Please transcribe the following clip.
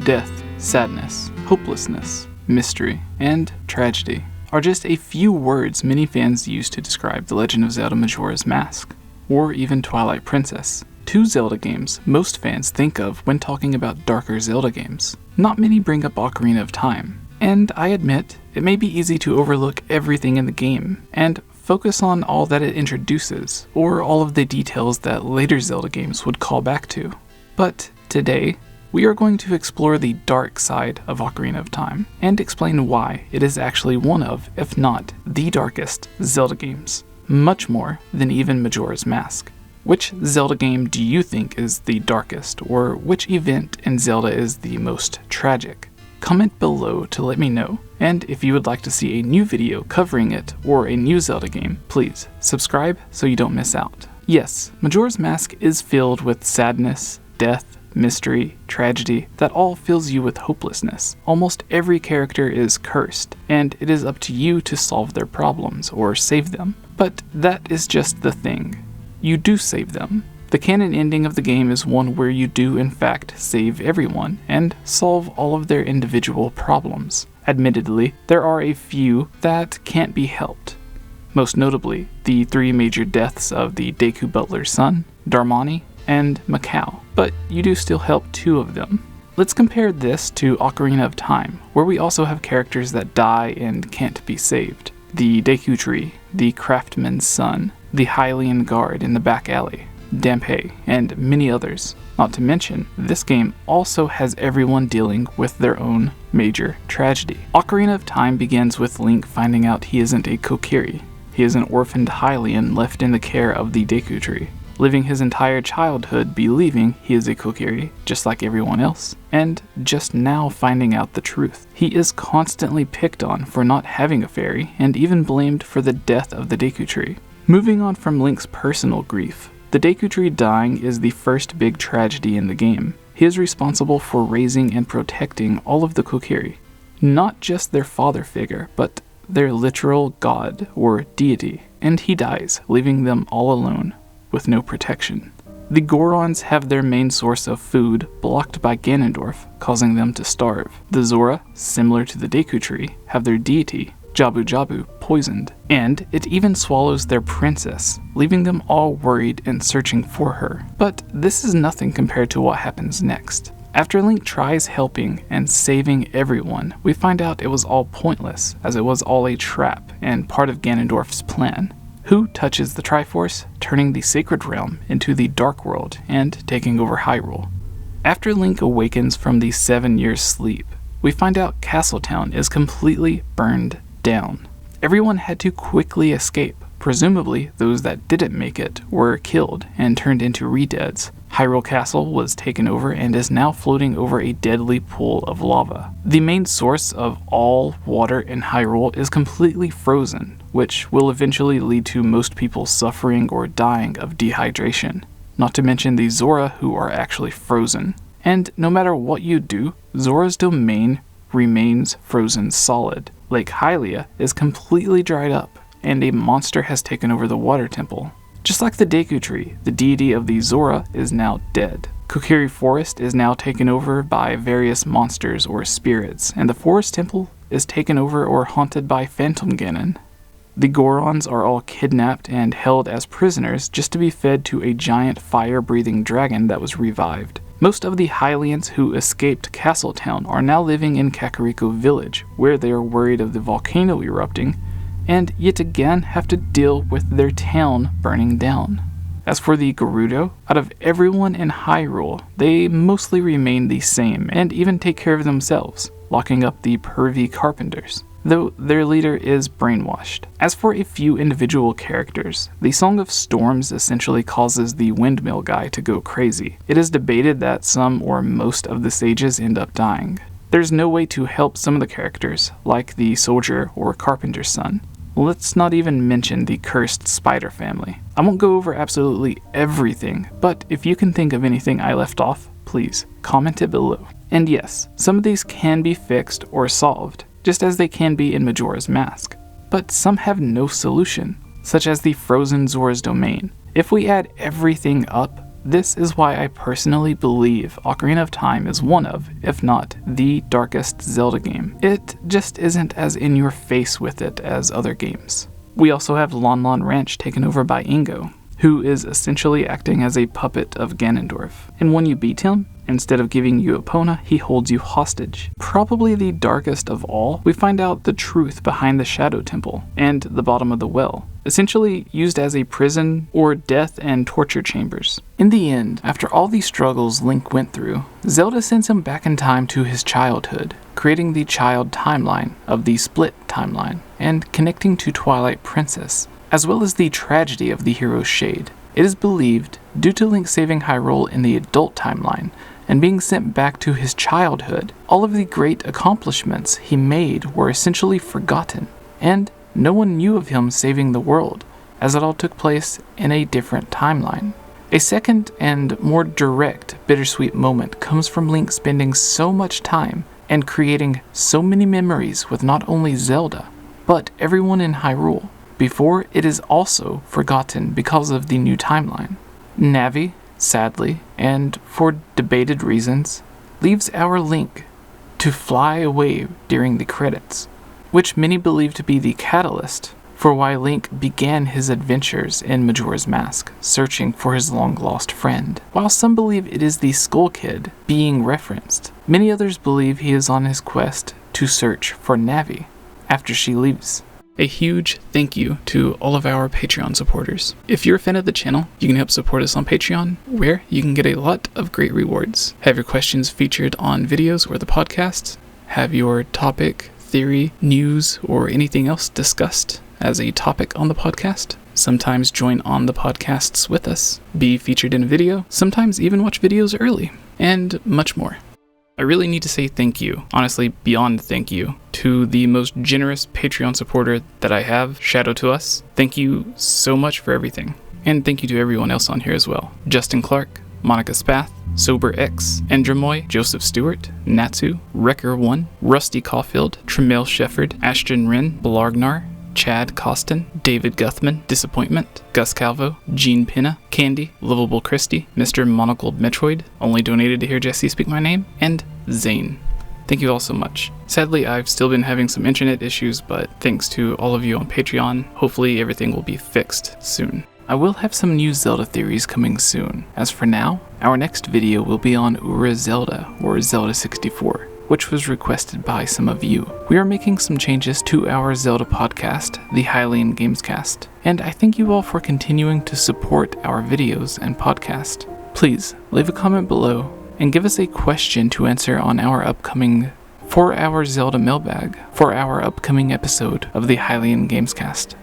Death, sadness, hopelessness, mystery, and tragedy are just a few words many fans use to describe The Legend of Zelda Majora's Mask, or even Twilight Princess, two Zelda games most fans think of when talking about darker Zelda games. Not many bring up Ocarina of Time, and I admit, it may be easy to overlook everything in the game, and focus on all that it introduces, or all of the details that later Zelda games would call back to. But today, we are going to explore the dark side of Ocarina of Time, and explain why it is actually one of, if not the darkest, Zelda games. Much more than even Majora's Mask. Which Zelda game do you think is the darkest, or which event in Zelda is the most tragic? Comment below to let me know, and if you would like to see a new video covering it or a new Zelda game, please subscribe so you don't miss out. Yes, Majora's Mask is filled with sadness, death, mystery, tragedy that all fills you with hopelessness. Almost every character is cursed, and it is up to you to solve their problems or save them. But that is just the thing. You do save them. The canon ending of the game is one where you do in fact save everyone and solve all of their individual problems. Admittedly, there are a few that can't be helped. Most notably, the three major deaths of the Deku Butler's son, Darmani, and Mikau, but you do still help two of them. Let's compare this to Ocarina of Time, where we also have characters that die and can't be saved. The Deku Tree, the Craftsman's son, the Hylian guard in the back alley, Dampé, and many others. Not to mention, this game also has everyone dealing with their own major tragedy. Ocarina of Time begins with Link finding out he isn't a Kokiri. He is an orphaned Hylian left in the care of the Deku Tree, living his entire childhood believing he is a Kokiri, just like everyone else, and just now finding out the truth. He is constantly picked on for not having a fairy, and even blamed for the death of the Deku Tree. Moving on from Link's personal grief, the Deku Tree dying is the first big tragedy in the game. He is responsible for raising and protecting all of the Kokiri. Not just their father figure, but their literal god or deity, and he dies, leaving them all alone, with no protection. The Gorons have their main source of food blocked by Ganondorf, causing them to starve. The Zora, similar to the Deku Tree, have their deity, Jabu Jabu, poisoned, and it even swallows their princess, leaving them all worried and searching for her. But this is nothing compared to what happens next. After Link tries helping and saving everyone, we find out it was all pointless, as it was all a trap and part of Ganondorf's plan. Who touches the Triforce, turning the Sacred Realm into the Dark World and taking over Hyrule. After Link awakens from the 7 years sleep, we find out Castletown is completely burned down. Everyone had to quickly escape. Presumably, those that didn't make it were killed and turned into re-deads. Hyrule Castle was taken over and is now floating over a deadly pool of lava. The main source of all water in Hyrule is completely frozen, which will eventually lead to most people suffering or dying of dehydration. Not to mention the Zora who are actually frozen. And no matter what you do, Zora's domain remains frozen solid. Lake Hylia is completely dried up, and a monster has taken over the water temple. Just like the Deku Tree, the deity of the Zora is now dead. Kokiri Forest is now taken over by various monsters or spirits, and the Forest Temple is taken over or haunted by Phantom Ganon. The Gorons are all kidnapped and held as prisoners just to be fed to a giant fire-breathing dragon that was revived. Most of the Hylians who escaped Castletown are now living in Kakariko Village, where they are worried of the volcano erupting, and yet again have to deal with their town burning down. As for the Gerudo, out of everyone in Hyrule, they mostly remain the same and even take care of themselves, locking up the pervy carpenters, though their leader is brainwashed. As for a few individual characters, the Song of Storms essentially causes the windmill guy to go crazy. It is debated that some or most of the sages end up dying. There's no way to help some of the characters, like the soldier or carpenter's son. Let's not even mention the cursed spider family. I won't go over absolutely everything, but if you can think of anything I left off, please comment it below. And yes, some of these can be fixed or solved, just as they can be in Majora's Mask. But some have no solution, such as the frozen Zora's domain. If we add everything up, This is why I personally believe Ocarina of Time is one of, if not the darkest Zelda game. It just isn't as in your face with it as other games. We also have Lon Lon Ranch taken over by Ingo, who is essentially acting as a puppet of Ganondorf. And when you beat him, instead of giving you Epona, he holds you hostage. Probably the darkest of all, we find out the truth behind the Shadow Temple and the bottom of the well, essentially used as a prison or death and torture chambers. In the end, after all these struggles Link went through, Zelda sends him back in time to his childhood, creating the child timeline of the split timeline, and connecting to Twilight Princess, as well as the tragedy of the hero's shade. It is believed, due to Link saving Hyrule in the adult timeline and being sent back to his childhood, all of the great accomplishments he made were essentially forgotten, and no one knew of him saving the world, as it all took place in a different timeline. A second and more direct bittersweet moment comes from Link spending so much time and creating so many memories with not only Zelda, but everyone in Hyrule, before it is also forgotten because of the new timeline. Navi, sadly, and for debated reasons, leaves our Link to fly away during the credits, which many believe to be the catalyst for why Link began his adventures in Majora's Mask, searching for his long-lost friend. While some believe it is the Skull Kid being referenced, many others believe he is on his quest to search for Navi after she leaves. A huge thank you to all of our Patreon supporters. If you're a fan of the channel, you can help support us on Patreon, where you can get a lot of great rewards. Have your questions featured on videos or the podcast, have your topic, theory, news, or anything else discussed as a topic on the podcast. Sometimes join on the podcasts with us, be featured in a video, sometimes even watch videos early, and much more. I really need to say thank you, honestly beyond thank you, to the most generous Patreon supporter that I have, Shadow to Us. Thank you so much for everything. And thank you to everyone else on here as well. Justin Clark, Monica Spath, SOBERX, ANDREMOI, Joseph Stewart, Natsu, Wrecker1, Rusty Caulfield, Tremel Shefford, Ashton Wren, Blargnar, Chad Costin, David Guthman, Disappointment, Gus Calvo, Gene Pinna, Candy, Lovable Christie, Mr. Monocled Metroid, only donated to hear Jessie speak my name, and ZAIN. Thank you all so much. Sadly, I've still been having some internet issues, but thanks to all of you on Patreon, hopefully everything will be fixed soon. I will have some new Zelda theories coming soon. As for now, our next video will be on Ura Zelda, or Zelda 64. Which was requested by some of you. We are making some changes to our Zelda podcast, the 𝗍𝗵𝗂, and I thank you all for continuing to support our videos and podcast. Please leave a comment below and give us a question to answer on our upcoming 4-hour Zelda mailbag for our upcoming episode of the 𝗍𝗵𝗂.